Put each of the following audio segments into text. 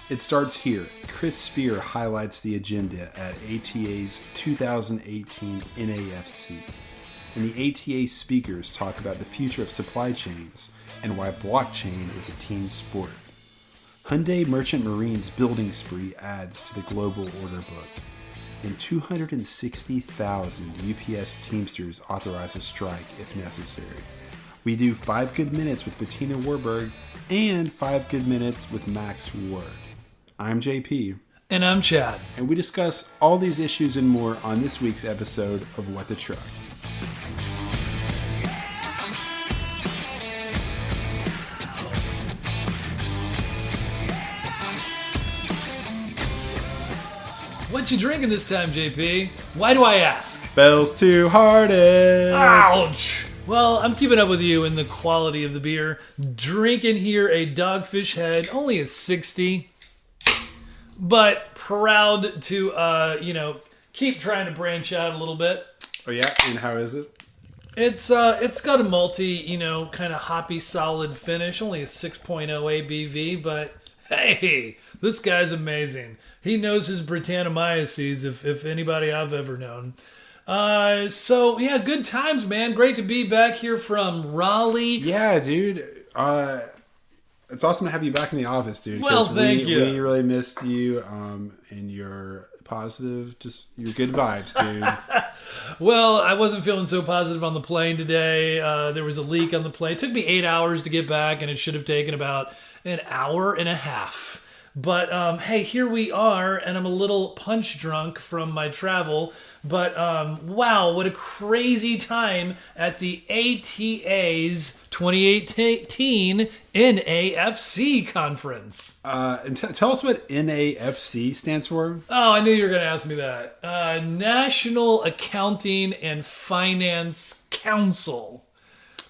It starts here. Chris Spear highlights the agenda at ATA's 2018 NAFC. And the ATA speakers talk about the future of supply chains and why blockchain is a team sport. Hyundai Merchant Marine's building spree adds to the global order book. And 260,000 UPS Teamsters authorize a strike if necessary. We do 5 Good Minutes with Bettina Warburg and 5 Good Minutes with Max Ward. I'm JP. And I'm Chad. And we discuss all these issues and more on this week's episode of What the Truck. What you drinking this time, JP? Why do I ask? Bell's Too Hearted. Ouch! Well, I'm keeping up with you in the quality of the beer. Drinking here a Dogfish Head, only a 60. But proud to, keep trying to branch out a little bit. Oh yeah? And how is it? It's got a malty, kind of hoppy, solid finish. Only a 6.0 ABV, but hey, this guy's amazing. He knows his Britannomyces, if anybody I've ever known. Good times, man. Great to be back here from Raleigh. Yeah, dude. It's awesome to have you back in the office, dude. Well, thank you. We really missed you, and your positive, just your good vibes, dude. Well, I wasn't feeling so positive on the plane today. There was a leak on the plane. It took me 8 hours to get back, and it should have taken about an hour and a half. But, hey, here we are, and I'm a little punch drunk from my travel. But, wow, what a crazy time at the ATA's 2018 NAFC conference. And tell us what NAFC stands for. Oh, I knew you were going to ask me that. National Accounting and Finance Council.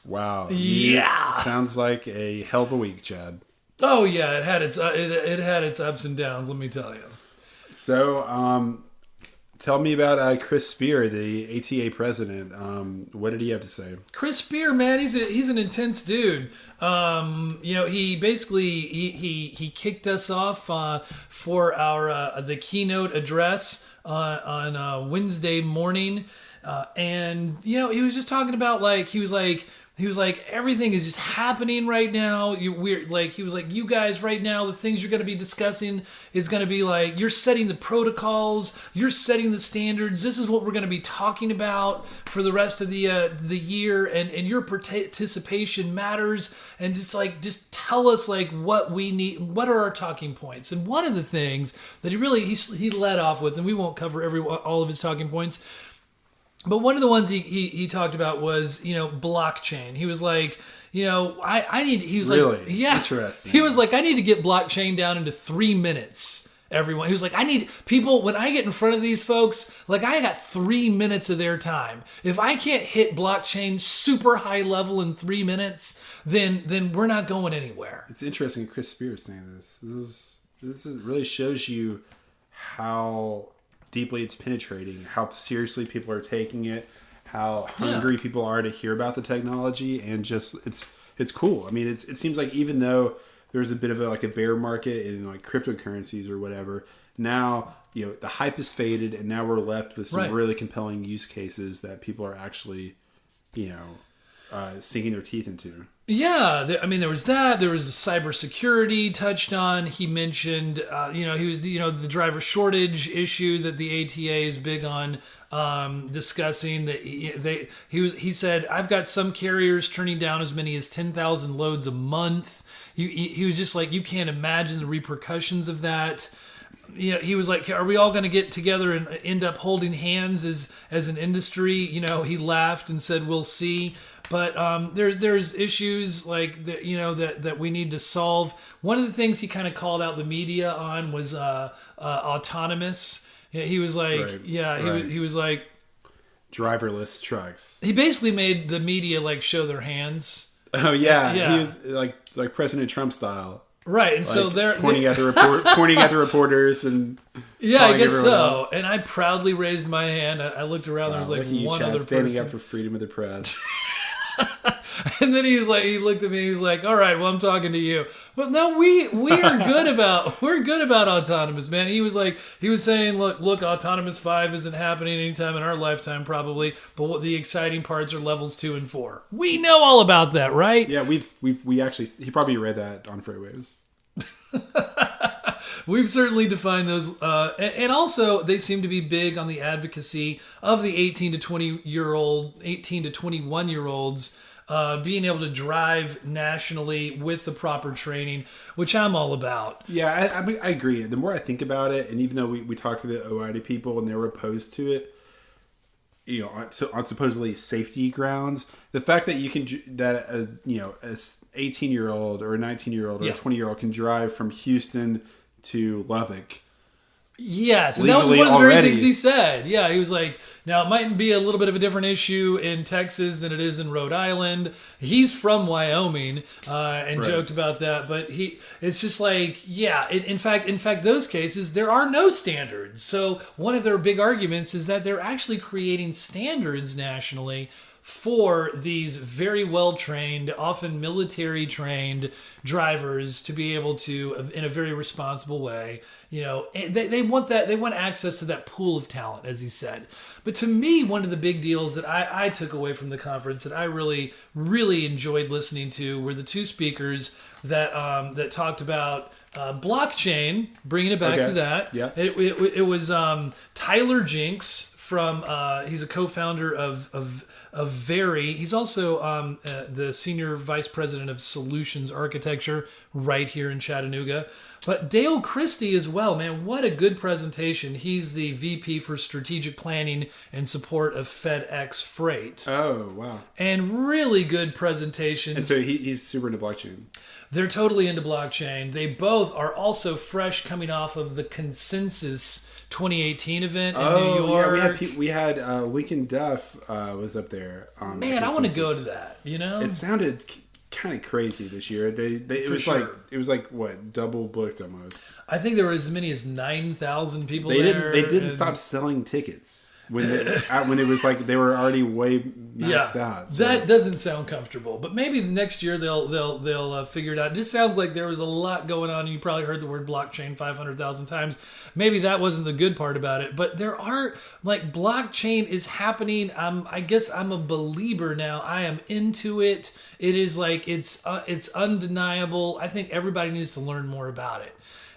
Wow. Yeah. Sounds like a hell of a week, Chad. Oh yeah, it had its ups and downs. Let me tell you. So, tell me about Chris Spear, the ATA president. What did he have to say? Chris Spear, man, he's an intense dude. He basically he kicked us off for our the keynote address on Wednesday morning, and he was just talking about he was like, everything is just happening right now. He was like, you guys right now, the things you're going to be discussing is going to be like, you're setting the protocols, you're setting the standards. This is what we're going to be talking about for the rest of the year, and your participation matters. And just tell us what we need, what are our talking points. And one of the things that he led off with, and we won't cover all of his talking points, but one of the ones he talked about was, blockchain. He was like, I need, he was really? Like, yeah. Interesting. He was like, I need to get blockchain down into 3 minutes, everyone. He was like, I need people, when I get in front of these folks, I got 3 minutes of their time. If I can't hit blockchain super high level in 3 minutes, then we're not going anywhere. It's interesting Chris Spears saying this. This really shows you how deeply it's penetrating, how seriously people are taking it, how hungry people are to hear about the technology, and just it's cool. I mean, it seems like even though there's a bit of a bear market in cryptocurrencies or whatever, now the hype is faded, and now we're left with some really compelling use cases that people are actually sinking their teeth into. Yeah, there was that. There was the cybersecurity touched on. He mentioned, he was, the driver shortage issue that the ATA is big on discussing. That he said, I've got some carriers turning down as many as 10,000 loads a month. He was just like, you can't imagine the repercussions of that. He was like, are we all going to get together and end up holding hands as an industry? He laughed and said, we'll see. But there's issues that we need to solve. One of the things he kind of called out the media on was autonomous. He was like, he was like, driverless trucks. He basically made the media show their hands. Oh yeah. He was like President Trump style. Right, and so they're pointing at the reporters and I guess so. And I proudly raised my hand. I looked around. Wow, there was one other standing person up for freedom of the press. And then he looked at me. He was like, "All right, well, I'm talking to you." But no, we are good about autonomous, man. He was saying, look, autonomous 5 isn't happening anytime in our lifetime, probably. But what the exciting parts are levels 2 and 4. We know all about that, right? Yeah, we actually, he probably read that on FreightWaves. We've certainly defined those, and also they seem to be big on the advocacy of the 18 to 21-year-olds. Being able to drive nationally with the proper training, which I'm all about. Yeah, I agree. The more I think about it, and even though we talked to the OID people and they were opposed to it, on supposedly safety grounds, the fact that you can a 18-year-old or a 19-year-old or a 20-year-old can drive from Houston to Lubbock. Yes, and that was one of the very things he said. Yeah, he was like, now it might be a little bit of a different issue in Texas than it is in Rhode Island. He's from Wyoming and joked about that, but it's just like, yeah, in fact, those cases, there are no standards. So one of their big arguments is that they're actually creating standards nationally for these very well-trained, often military-trained drivers to be able to, in a very responsible way, they want access to that pool of talent, as he said. But to me, one of the big deals that I took away from the conference that I really, really enjoyed listening to were the two speakers that talked about blockchain, bringing it back to that. Yeah. It was Tyler Jinks from, he's a co-founder of Very. He's also the senior vice president of solutions architecture right here in Chattanooga. But Dale Christie as well, man, what a good presentation. He's the VP for strategic planning and support of FedEx Freight. Oh, wow. And really good presentation. And so he's super into blockchain. They're totally into blockchain. They both are also fresh coming off of the Consensus 2018 event in New York. Yeah, we had Lincoln Duff was up there. Man, I want to go to that. It sounded kind of crazy this year. It was like what, double booked almost. I think there were as many as 9,000 people there. They didn't stop selling tickets when it was like they were already way maxed out. So. That doesn't sound comfortable, but maybe next year they'll figure it out. It just sounds like there was a lot going on. You probably heard the word blockchain 500,000 times. Maybe that wasn't the good part about it, but there are blockchain is happening. I guess I'm a believer now. I am into it. It is it's undeniable. I think everybody needs to learn more about it.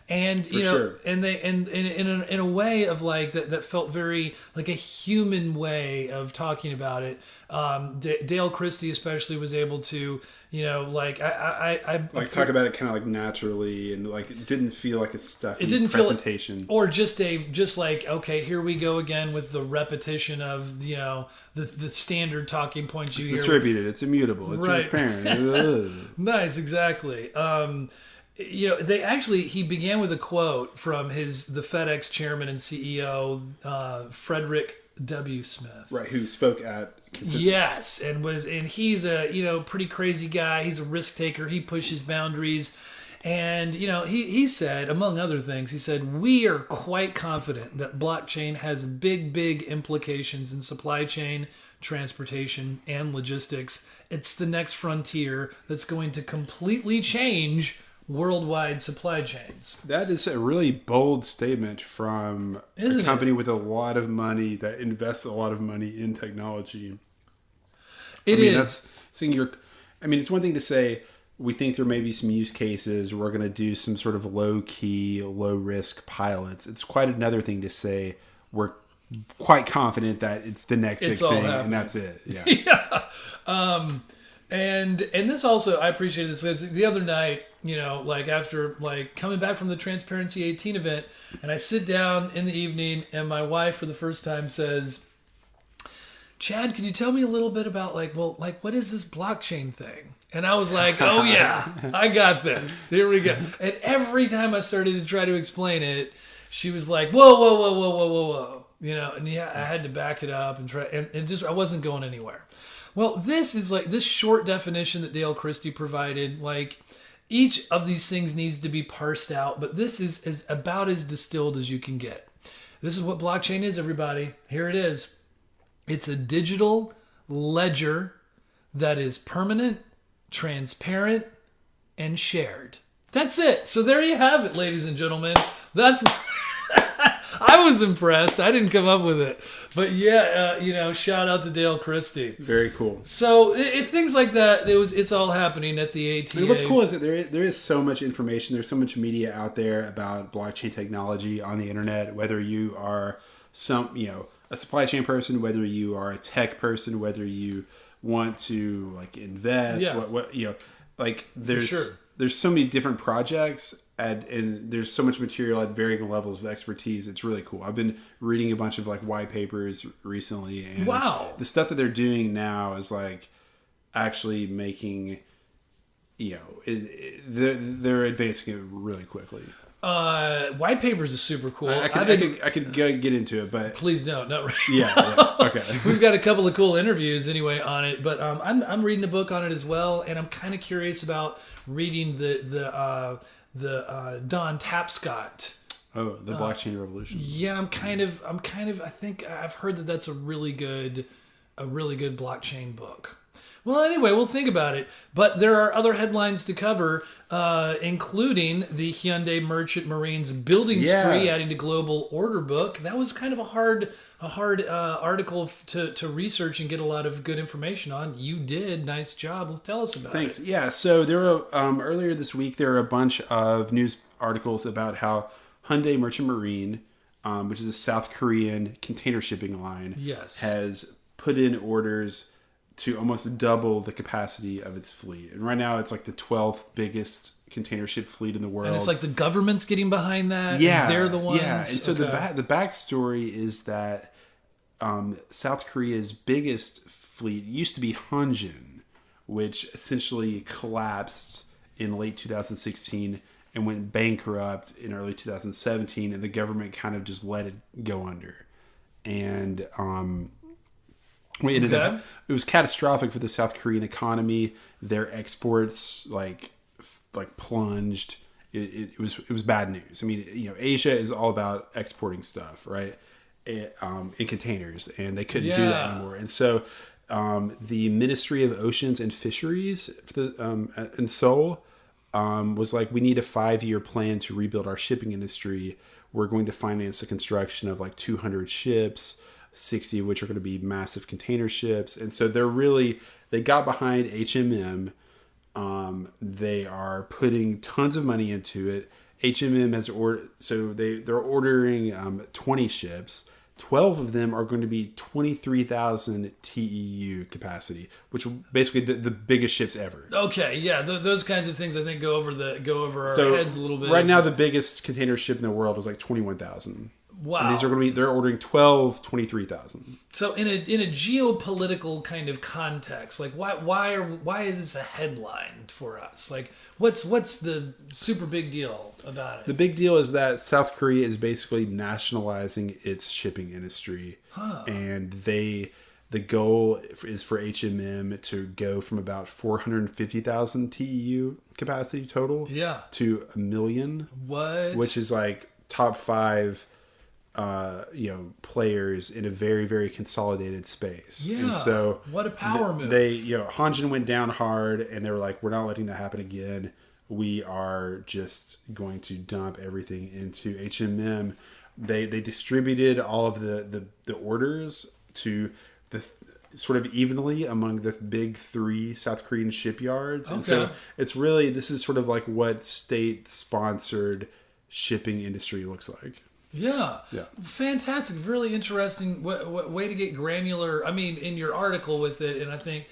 And sure. and they in a way of that felt very like a human way of talking about it. Dale Christie especially was able to I talk about it kind of naturally, and it didn't feel like a stuffy presentation, or just okay, here we go again with the repetition of the standard talking points you hear. It's distributed, it's immutable, it's transparent. Nice, exactly. He began with a quote from the FedEx chairman and CEO, Frederick W. Smith. Right, who spoke at Consensus. Yes, and he's a, pretty crazy guy. He's a risk taker. He pushes boundaries. And, he said, among other things, he said, we are quite confident that blockchain has big, big implications in supply chain, transportation, and logistics. It's the next frontier that's going to completely change worldwide supply chains. That is a really bold statement from a company with a lot of money that invests a lot of money in technology. It's one thing to say, we think there may be some use cases, we're going to do some sort of low-key, low-risk pilots. It's quite another thing to say, we're quite confident that it's the next big thing, and that's it. Yeah. Yeah. And this also, I appreciate this, because the other night, after coming back from the Transparency 18 event, and I sit down in the evening, and my wife for the first time says, Chad, could you tell me a little bit about what is this blockchain thing? And I was like, oh yeah, I got this. Here we go. And every time I started to try to explain it, she was like, whoa, whoa, whoa, whoa, whoa, whoa, whoa. And I had to back it up and try, and just, I wasn't going anywhere. Well, this is this short definition that Dale Christie provided. Each of these things needs to be parsed out, but this is about as distilled as you can get. This is what blockchain is, everybody. Here it is. It's a digital ledger that is permanent, transparent, and shared. That's it. So there you have it, ladies and gentlemen. That's I was impressed. I didn't come up with it. But yeah, shout out to Dale Christie. Very cool. So things like that, it's all happening at the ATA. I mean, what's cool is that there is so much information. There's so much media out there about blockchain technology on the internet, whether you are a supply chain person, whether you are a tech person, whether you want to like invest, there's so many different projects and there's so much material at varying levels of expertise. It's really cool. I've been reading a bunch of like white papers recently, and wow, the stuff that they're doing now is like actually making, they're advancing it really quickly. White papers is super cool. I could get into it, but please don't. Not right. Yeah. Okay. We've got a couple of cool interviews anyway on it, but I'm reading a book on it as well, and I'm kind of curious about reading the Don Tapscott. Oh, the blockchain revolution. Yeah, I'm kind of. I think I've heard that that's a really good blockchain book. Well, anyway, we'll think about it. But there are other headlines to cover, including the Hyundai Merchant Marine's building spree adding to global order book. That was kind of a hard article to research and get a lot of good information on. You did. Nice job. Let's tell us about it. Thanks. Yeah, so there were, earlier this week, there were a bunch of news articles about how Hyundai Merchant Marine, which is a South Korean container shipping line, has put in orders to almost double the capacity of its fleet. And right now it's like the 12th biggest container ship fleet in the world. And it's like the government's getting behind that. Yeah. And they're the ones. Yeah. And so the backstory is that South Korea's biggest fleet used to be Hanjin, which essentially collapsed in late 2016 and went bankrupt in early 2017. And the government kind of just let it go under. And we ended up. It was catastrophic for the South Korean economy. Their exports like plunged. It was bad news. I mean, Asia is all about exporting stuff, right? In containers, and they couldn't do that anymore. And so, the Ministry of Oceans and Fisheries in Seoul was like, we need a 5-year plan to rebuild our shipping industry. We're going to finance the construction of like 200 ships. 60 of which are going to be massive container ships. And so they got behind HMM. They are putting tons of money into it. HMM has they're ordering 20 ships. 12 of them are going to be 23,000 TEU capacity, which are basically the biggest ships ever. Okay, yeah, those kinds of things I think go over our heads a little bit. Right now, the biggest container ship in the world is like 21,000. Wow. And they're ordering 23,000. So in a geopolitical kind of context, like why is this a headline for us? Like what's the super big deal about it? The big deal is that South Korea is basically nationalizing its shipping industry. And the goal is for HMM to go from about 450,000 TEU capacity total to 1 million. What? Which is like top 5 players in a very, very consolidated space. Yeah. And so what a power move. Hanjin went down hard and they were like, we're not letting that happen again. We are just going to dump everything into HMM. They distributed all of the orders to the sort of evenly among the big 3 South Korean shipyards. Okay. And so this is sort of like what state-sponsored shipping industry looks like. Yeah. Fantastic. Really interesting way to get granular. I mean, in your article with it, and I think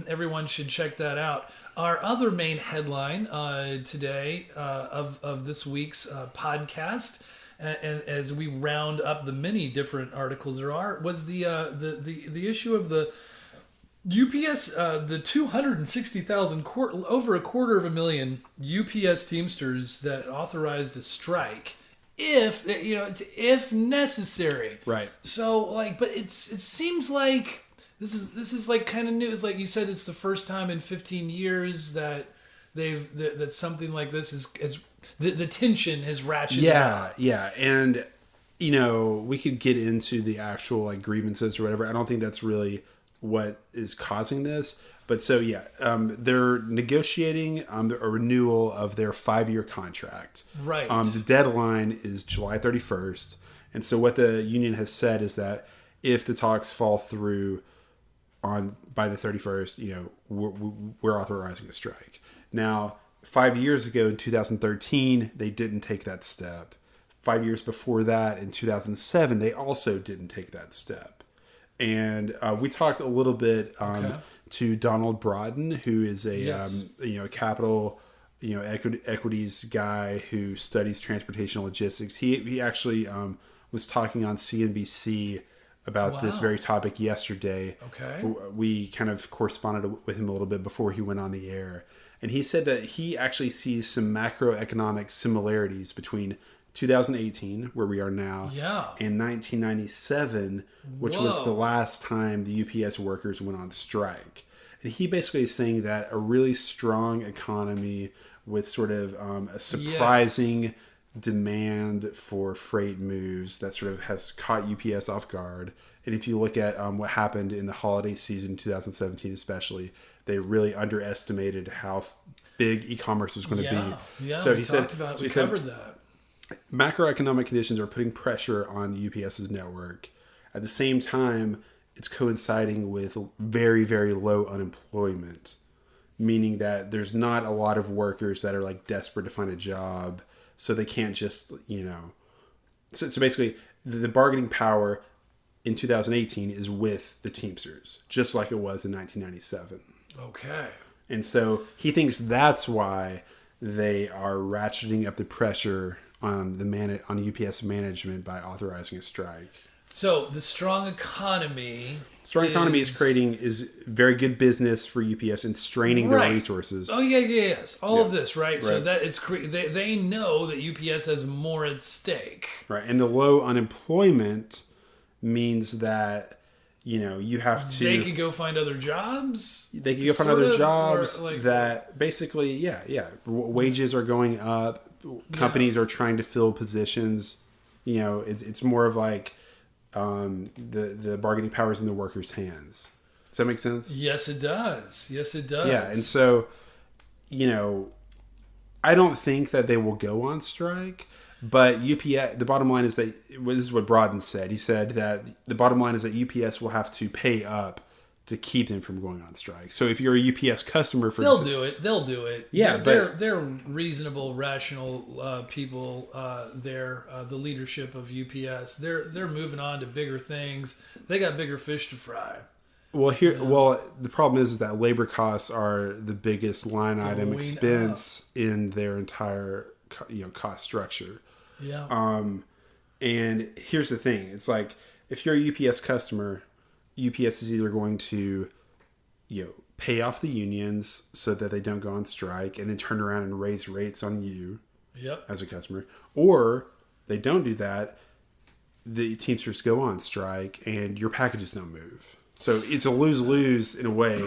everyone should check that out. Our other main headline today of this week's podcast, and as we round up the many different articles there are, was the issue of the UPS, the 260,000 over 250,000 UPS Teamsters that authorized a strike. If necessary, right? So but it seems like this is like kind of new. It's like you said, it's the first time in 15 years that that something like this is the tension has ratcheted up. Yeah, and we could get into the actual like grievances or whatever. I don't think that's really what is causing this, But so yeah, they're negotiating a renewal of their 5-year contract. Right. The deadline is July 31st, and so what the union has said is that if the talks fall through by the 31st, we're authorizing a strike. Now, 5 years ago in 2013, they didn't take that step. 5 years before that, in 2007, they also didn't take that step. And we talked a little bit to Donald Broughton, who is a capital equities guy who studies transportation logistics. He actually was talking on CNBC about this very topic yesterday. Okay. We kind of corresponded with him a little bit before he went on the air. And he said that he actually sees some macroeconomic similarities between 2018, where we are now, and 1997, which was the last time the UPS workers went on strike. And he basically is saying that a really strong economy with sort of a surprising demand for freight moves that sort of has caught UPS off guard. And if you look at what happened in the holiday season 2017 especially, they really underestimated how big e-commerce was going to be. Yeah, so we covered that. Macroeconomic conditions are putting pressure on UPS's network. At the same time, it's coinciding with very, very low unemployment, meaning that there's not a lot of workers that are like desperate to find a job. So they can't just, So basically, the bargaining power in 2018 is with the Teamsters, just like it was in 1997. Okay. And so he thinks that's why they are ratcheting up the pressure on UPS management by authorizing a strike. So the strong economy is very good business for UPS and straining their resources. Oh yes, all of this, right? So that they know that UPS has more at stake, right? And the low unemployment means that you have to. They could go find other jobs. They could go find other jobs that basically, wages are going up. Companies are trying to fill positions. It's more of like. The bargaining power is in the workers' hands. Does that make sense? Yes, it does. Yeah, and so, I don't think that they will go on strike, but UPS, the bottom line is that, this is what Broughton said. He said that the bottom line is that UPS will have to pay up to keep them from going on strike. So if you're a UPS customer, they'll do it. Yeah, they're reasonable, rational people. They're the leadership of UPS. They're moving on to bigger things. They got bigger fish to fry. Well, the problem is that labor costs are the biggest line item expense in their entire cost structure. Yeah. And here's the thing: it's like if you're a UPS customer, UPS is either going to, pay off the unions so that they don't go on strike and then turn around and raise rates on you as a customer, or they don't do that, the Teamsters go on strike and your packages don't move. So it's a lose-lose in a way.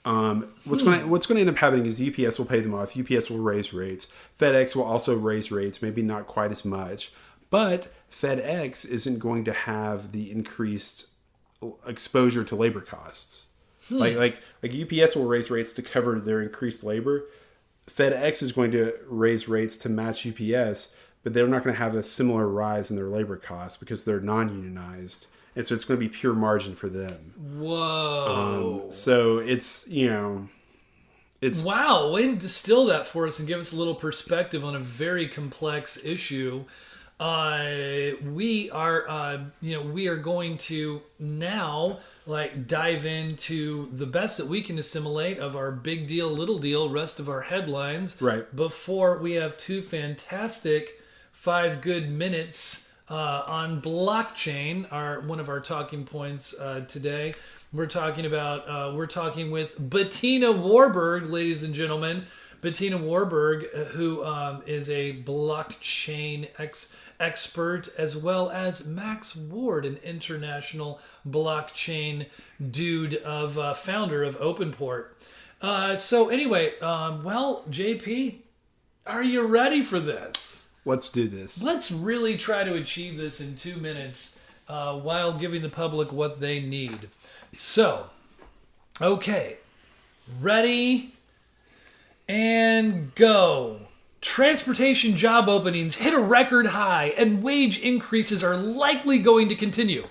What's going to end up happening is UPS will pay them off. UPS will raise rates. FedEx will also raise rates, maybe not quite as much, but FedEx isn't going to have the increased exposure to labor costs. Like UPS will raise rates to cover their increased labor. FedEx is going to raise rates to match UPS, but they're not going to have a similar rise in their labor costs because they're non-unionized. And so it's going to be pure margin for them. Whoa. So it's, it's... Wow, way to distill that for us and give us a little perspective on a very complex issue. We are going to now dive into the best that we can assimilate of our big deal, little deal, rest of our headlines. Right. Before we have two fantastic 5 good minutes on blockchain, one of our talking points today. We're talking with Bettina Warburg, ladies and gentlemen. Bettina Warburg, who is a blockchain expert, as well as Max Ward, an international blockchain dude, founder of OpenPort. So anyway, JP, are you ready for this? Let's do this. Let's really try to achieve this in 2 minutes while giving the public what they need. So, okay. Ready and go. Transportation job openings hit a record high and wage increases are likely going to continue.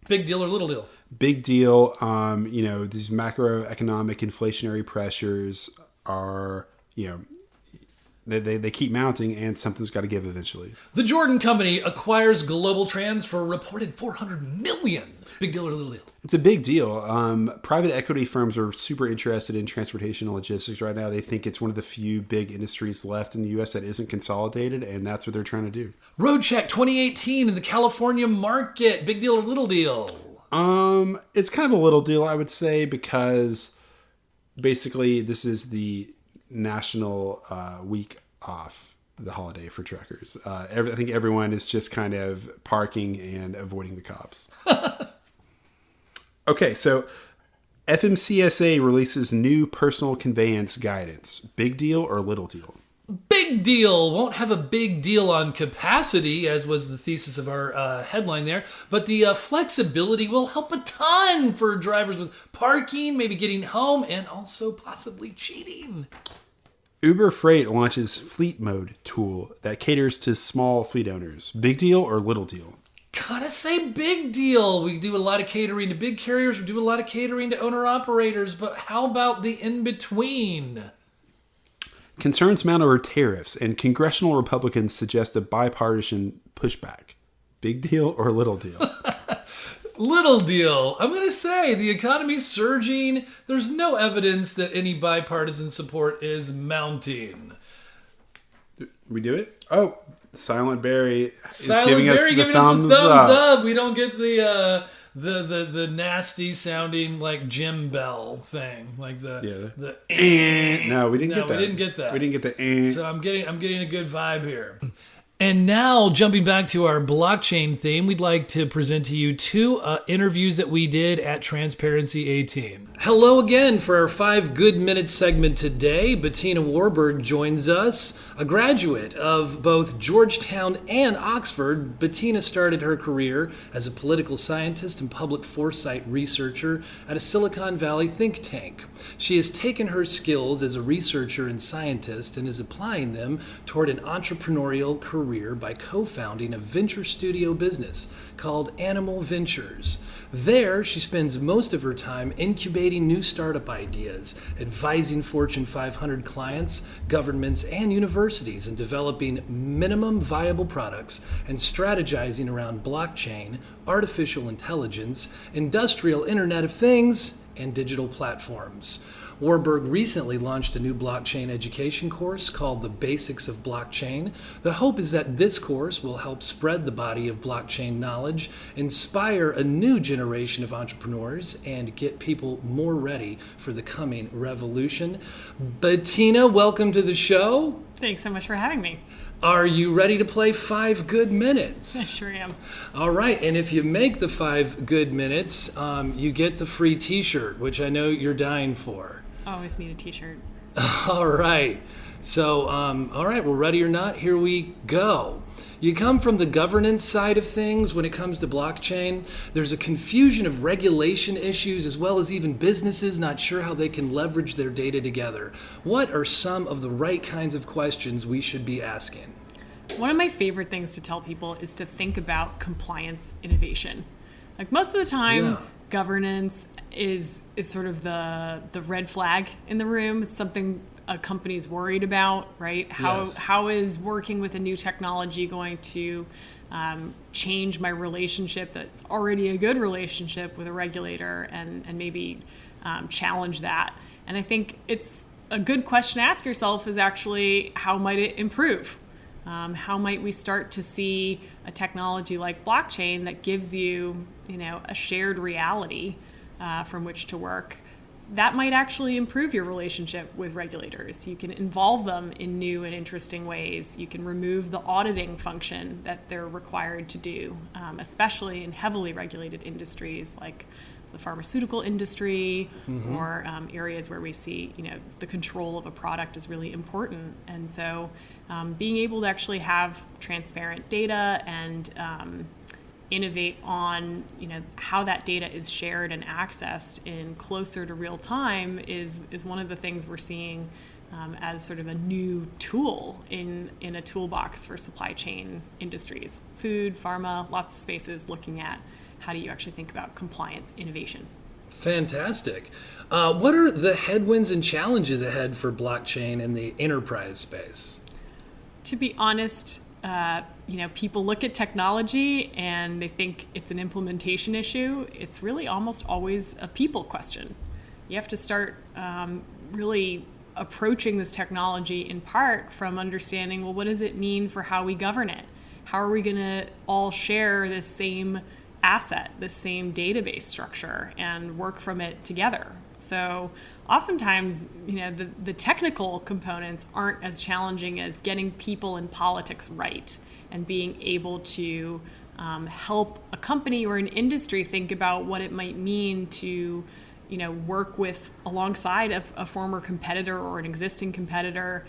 Big deal or little deal? Big deal. These macroeconomic inflationary pressures are, they keep mounting, and something's got to give eventually. The Jordan Company acquires GlobalTranz for a reported $400 million. Big deal or little deal? It's a big deal. Private equity firms are super interested in transportation and logistics right now. They think it's one of the few big industries left in the U.S. that isn't consolidated, and that's what they're trying to do. Roadcheck 2018 in the California market. Big deal or little deal? It's kind of a little deal, I would say, because basically this is the national week off, the holiday for truckers. I think everyone is just kind of parking and avoiding the cops. Okay, so FMCSA releases new personal conveyance guidance. Big deal or little deal? Big deal. Won't have a big deal on capacity, as was the thesis of our headline there, but the flexibility will help a ton for drivers with parking, maybe getting home, and also possibly cheating. Uber Freight launches Fleet Mode tool that caters to small fleet owners. Big deal or little deal? Gotta say big deal. We do a lot of catering to big carriers. We do a lot of catering to owner-operators. But how about the in-between? Concerns mount over tariffs, and congressional Republicans suggest a bipartisan pushback. Big deal or little deal? Little deal. I'm going to say the economy's surging. There's no evidence that any bipartisan support is mounting. We do it? Oh, Silent Barry is giving us the thumbs up. We don't get the nasty sounding like Jim Bell thing, like the No, we didn't get that. We didn't get that. We didn't get the So I'm getting a good vibe here. And now, jumping back to our blockchain theme, we'd like to present to you two interviews that we did at Transparency 18. Hello again for our 5 Good Minutes segment today. Bettina Warburg joins us, a graduate of both Georgetown and Oxford. Bettina started her career as a political scientist and public foresight researcher at a Silicon Valley think tank. She has taken her skills as a researcher and scientist and is applying them toward an entrepreneurial career by co-founding a venture studio business called Animal Ventures. There, she spends most of her time incubating new startup ideas, advising Fortune 500 clients, governments, and universities in developing minimum viable products and strategizing around blockchain, artificial intelligence, industrial Internet of Things, and digital platforms. Warburg recently launched a new blockchain education course called The Basics of Blockchain. The hope is that this course will help spread the body of blockchain knowledge, inspire a new generation of entrepreneurs, and get people more ready for the coming revolution. Bettina, welcome to the show. Thanks so much for having me. Are you ready to play 5 Good Minutes? I sure am. All right, and if you make the 5 Good Minutes, you get the free t-shirt, which I know you're dying for. Always need a t-shirt. All right. So, all right, well, ready or not, here we go. You come from the governance side of things when it comes to blockchain. There's a confusion of regulation issues as well as even businesses not sure how they can leverage their data together. What are some of the right kinds of questions we should be asking? One of my favorite things to tell people is to think about compliance innovation. Like most of the time, governance is sort of the red flag in the room. It's something a company's worried about, right? How is working with a new technology going to change my relationship that's already a good relationship with a regulator and maybe challenge that? And I think it's a good question to ask yourself is actually, how might it improve? How might we start to see a technology like blockchain that gives you, a shared reality from which to work? That might actually improve your relationship with regulators. You can involve them in new and interesting ways. You can remove the auditing function that they're required to do, especially in heavily regulated industries like the pharmaceutical industry or areas where we see, the control of a product is really important. And so being able to actually have transparent data and innovate on, how that data is shared and accessed in closer to real time is one of the things we're seeing as sort of a new tool in a toolbox for supply chain industries. Food, pharma, lots of spaces looking at how do you actually think about compliance innovation. Fantastic. What are the headwinds and challenges ahead for blockchain in the enterprise space? To be honest, people look at technology and they think it's an implementation issue. It's really almost always a people question. You have to start really approaching this technology in part from understanding, well, what does it mean for how we govern it? How are we going to all share this same asset, this same database structure, and work from it together? So oftentimes, the technical components aren't as challenging as getting people in politics right and being able to help a company or an industry think about what it might mean to work with alongside a former competitor or an existing competitor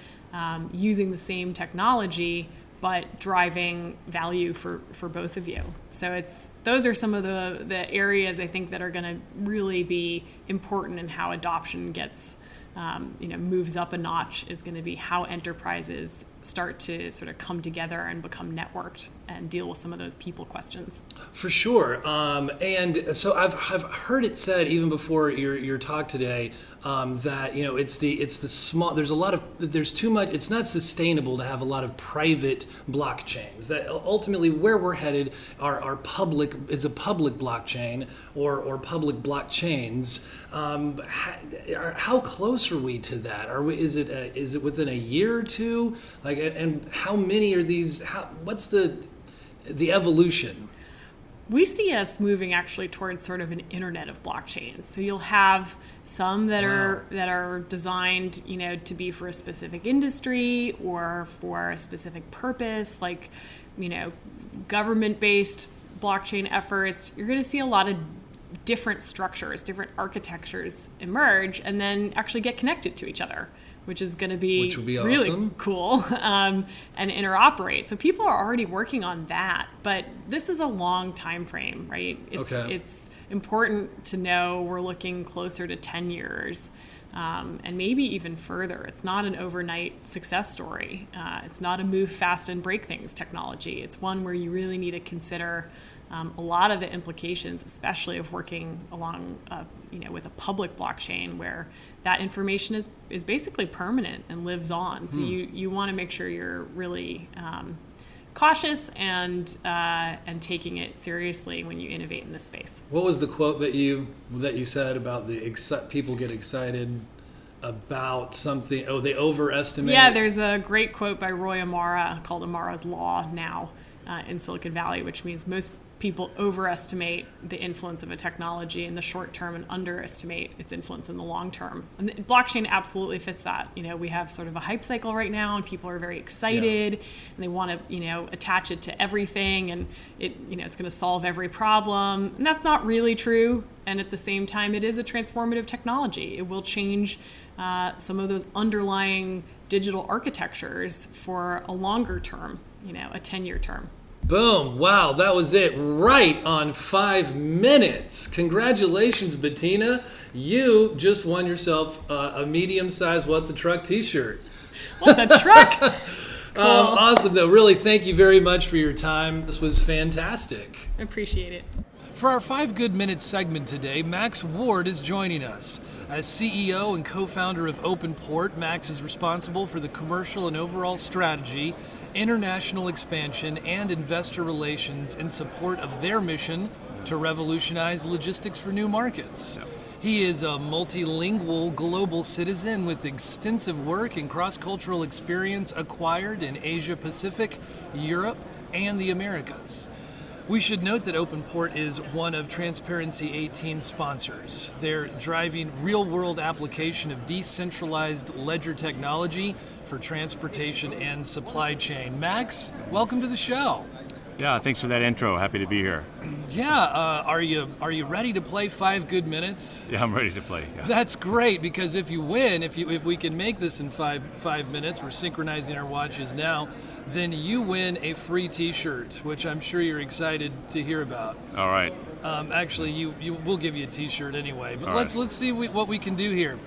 using the same technology, but driving value for both of you. So those are some of the areas I think that are going to really be important in how adoption gets moves up a notch, is going to be how enterprises start to sort of come together and become networked and deal with some of those people questions. For sure. And so I've heard it said even before your talk today that it's the small. There's too much. It's not sustainable to have a lot of private blockchains. That ultimately where we're headed are public. It's a public blockchain or public blockchains. How close are we to that? Is it within a year or two? And how many are these? What's the evolution? We see us moving actually towards sort of an internet of blockchains. So you'll have some that are designed, to be for a specific industry or for a specific purpose, like, government-based blockchain efforts. You're going to see a lot of different structures, different architectures emerge, and then actually get connected to each other, which is going to be really awesome. Cool, and interoperate. So people are already working on that, but this is a long time frame, right? It's important to know we're looking closer to 10 years, and maybe even further. It's not an overnight success story. It's not a move fast and break things technology. It's one where you really need to consider a lot of the implications, especially of working along, with a public blockchain where that information is basically permanent and lives on. So you want to make sure you're really cautious and taking it seriously when you innovate in this space. What was the quote that you said about people get excited about something? Oh, they overestimate. Yeah, there's a great quote by Roy Amara called Amara's Law now in Silicon Valley, which means most people overestimate the influence of a technology in the short term and underestimate its influence in the long term. And the blockchain absolutely fits that. We have sort of a hype cycle right now, and people are very excited, and they want to, attach it to everything, and it's going to solve every problem. And that's not really true. And at the same time, it is a transformative technology. It will change some of those underlying digital architectures for a longer term, a 10-year term. Boom. Wow, that was it. Right on 5 minutes. Congratulations, Bettina. You just won yourself a medium-sized What the Truck t-shirt. What the Truck? Cool. Awesome, though. Really, thank you very much for your time. This was fantastic. I appreciate it. For our 5 Good Minutes segment today, Max Ward is joining us. As CEO and co-founder of OpenPort, Max is responsible for the commercial and overall strategy, international expansion, and investor relations in support of their mission to revolutionize logistics for new markets. He is a multilingual global citizen with extensive work and cross-cultural experience acquired in Asia Pacific, Europe, and the Americas. We should note that OpenPort is one of Transparency 18's sponsors. They're driving real-world application of decentralized ledger technology for transportation and supply chain. Max, welcome to the show. Yeah, thanks for that intro. Happy to be here. Yeah, are you ready to play 5 Good Minutes? Yeah, I'm ready to play. Yeah. That's great, because if you win, if we can make this in five minutes, we're synchronizing our watches now. then you win a free T-shirt, which I'm sure you're excited to hear about. All right. Actually, you we'll give you a T-shirt anyway. But All let's right. see what we can do here.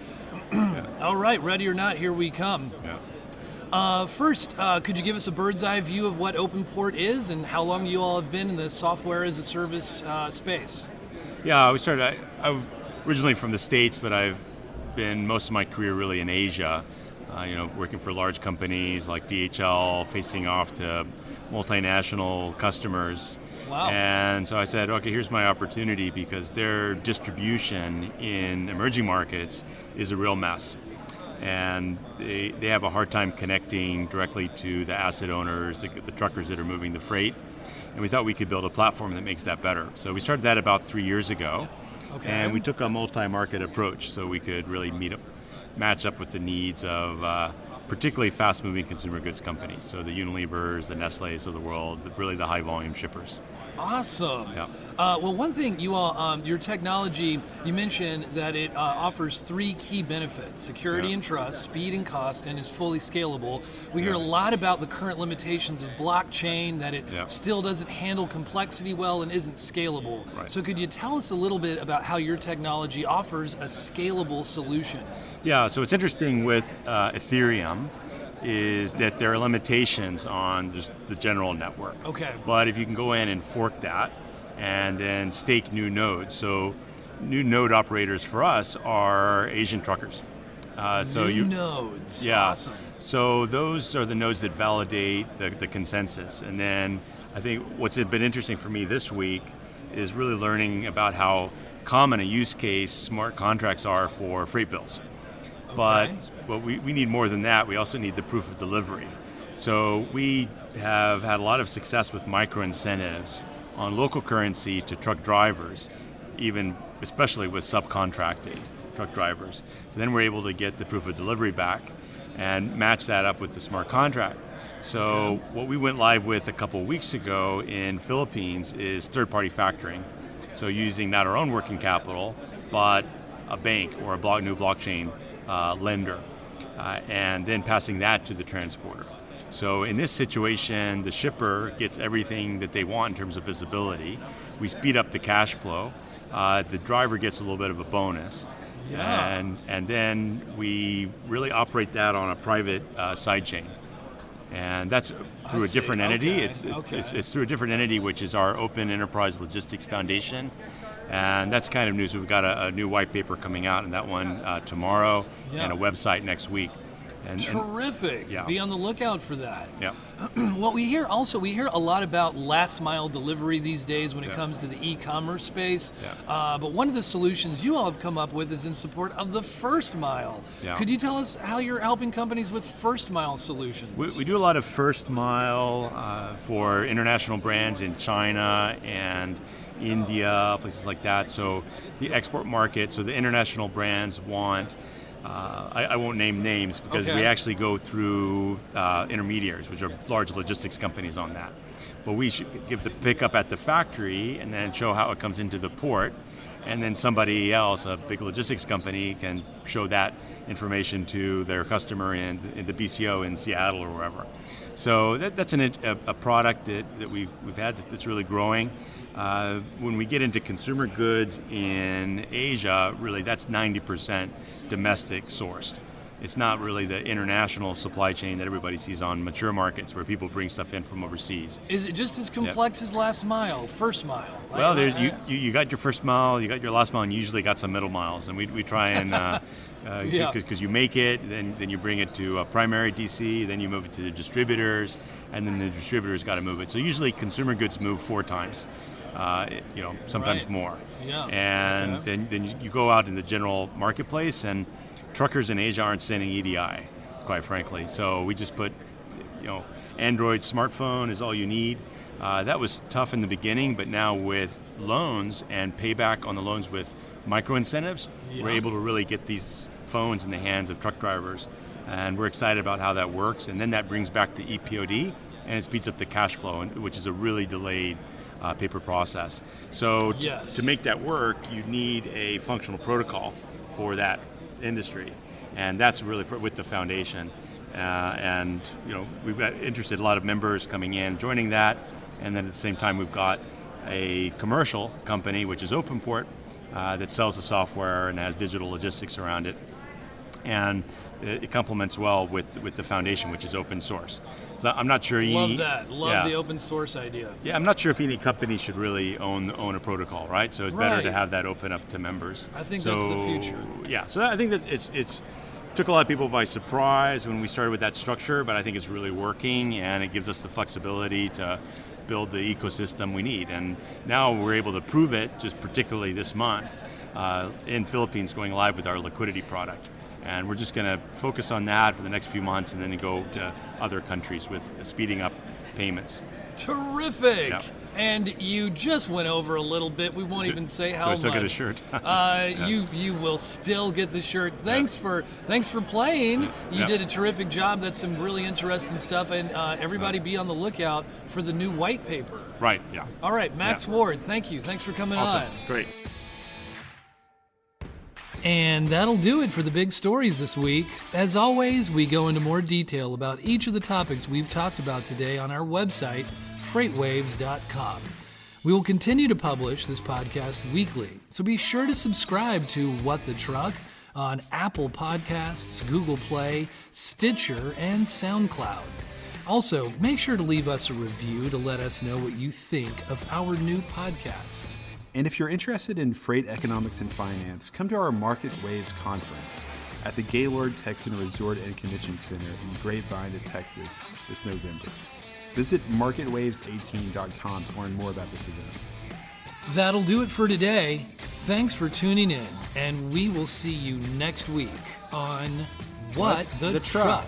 Yeah. All right, ready or not, here we come. Yeah. First, could you give us a bird's eye view of what OpenPort is and how long you all have been in the software as a service space? Yeah, we started. I originally from the States, but I've been most of my career really in Asia. Working for large companies like DHL, facing off to multinational customers. Wow. And so I said, okay, here's my opportunity because their distribution in emerging markets is a real mess. And they have a hard time connecting directly to the asset owners, the truckers that are moving the freight. And we thought we could build a platform that makes that better. So we started that about 3 years ago. Okay. And we took a multi-market approach so we could really match up with the needs of particularly fast-moving consumer goods companies. So the Unilevers, the Nestle's of the world, really the high-volume shippers. Awesome. Yeah. Well, one thing you all, your technology, you mentioned that it offers 3 key benefits: security Yeah. and trust, speed and cost, and is fully scalable. We hear a Yeah. lot about the current limitations of blockchain, that it Yeah. still doesn't handle complexity well and isn't scalable. Right. So could you tell us a little bit about how your technology offers a scalable solution? Yeah, so what's interesting with Ethereum is that there are limitations on just the general network. Okay. But if you can go in and fork that and then stake new nodes, so new node operators for us are Asian truckers. New nodes. Yeah. Awesome. So those are the nodes that validate the consensus. And then I think what's been interesting for me this week is really learning about how common a use case smart contracts are for freight bills. But we need more than that. We also need the proof of delivery. So we have had a lot of success with micro incentives on local currency to truck drivers, especially with subcontracted truck drivers. So then we're able to get the proof of delivery back and match that up with the smart contract. So what we went live with a couple of weeks ago in Philippines is third-party factoring. So using not our own working capital, but a bank or a new blockchain lender, and then passing that to the transporter. So in this situation, the shipper gets everything that they want in terms of visibility. We speed up the cash flow. The driver gets a little bit of a bonus. Yeah. And then we really operate that on a private sidechain. And that's through a different entity. Okay. It's through a different entity, which is our Open Enterprise Logistics Foundation. And that's kind of new. So we've got a new white paper coming out, and that one tomorrow, and a website next week. Terrific. Yeah. Be on the lookout for that. Yeah. Well, we hear a lot about last mile delivery these days when it Yeah. comes to the e-commerce space. Yeah. But one of the solutions you all have come up with is in support of the first mile. Yeah. Could you tell us how you're helping companies with first mile solutions? We do a lot of first mile for international brands in China and India, places like that. So the export market, so the international brands want, I won't name names because we actually go through intermediaries, which are large logistics companies on that. But we should give the pickup at the factory and then show how it comes into the port. And then somebody else, a big logistics company, can show that information to their customer in the BCO in Seattle or wherever. So that's a product that we've had that's really growing. When we get into consumer goods in Asia, really that's 90% domestic sourced. It's not really the international supply chain that everybody sees on mature markets where people bring stuff in from overseas. Is it just as complex as last mile, first mile? Well, there's you got your first mile, you got your last mile, and you usually got some middle miles. And we try and, because you make it, then you bring it to a primary DC, then you move it to the distributors, and then the distributors got to move it. So usually consumer goods move 4 times. Sometimes more. Yeah. And then you go out in the general marketplace, and truckers in Asia aren't sending EDI, quite frankly. So we just put, Android smartphone is all you need. That was tough in the beginning, but now with loans and payback on the loans with micro incentives, we're able to really get these phones in the hands of truck drivers. And we're excited about how that works. And then that brings back the EPOD, and it speeds up the cash flow, which is a really delayed paper process. So to make that work, you need a functional protocol for that industry, and that's really with the foundation. And we've got a lot of members coming in, joining that, and then at the same time we've got a commercial company, which is OpenPort, that sells the software and has digital logistics around it. And it complements well with the foundation, which is open source. So I'm not sure. Love that. Love the open source idea. Yeah, I'm not sure if any company should really own a protocol, right? So it's better to have that open up to members. I think that's the future. Yeah, so I think that it's took a lot of people by surprise when we started with that structure, but I think it's really working, and it gives us the flexibility to build the ecosystem we need. And now we're able to prove it, just particularly this month, in Philippines, going live with our liquidity product. And we're just going to focus on that for the next few months, and then go to other countries with speeding up payments. Terrific! Yeah. And you just went over a little bit. We won't even say how much. Do I still get a shirt? You will still get the shirt. Thanks for playing. You did a terrific job. That's some really interesting stuff. And everybody be on the lookout for the new white paper. Right, yeah. All right, Max Ward, thank you. Thanks for coming Awesome. on. Great. And that'll do it for the big stories this week. As always, we go into more detail about each of the topics we've talked about today on our website, FreightWaves.com. We will continue to publish this podcast weekly, so be sure to subscribe to What the Truck on Apple Podcasts, Google Play, Stitcher, and SoundCloud. Also, make sure to leave us a review to let us know what you think of our new podcast. And if you're interested in freight economics and finance, come to our Market Waves conference at the Gaylord Texan Resort and Convention Center in Grapevine, Texas this November. Visit marketwaves18.com to learn more about this event. That'll do it for today. Thanks for tuning in, and we will see you next week on What the Truck.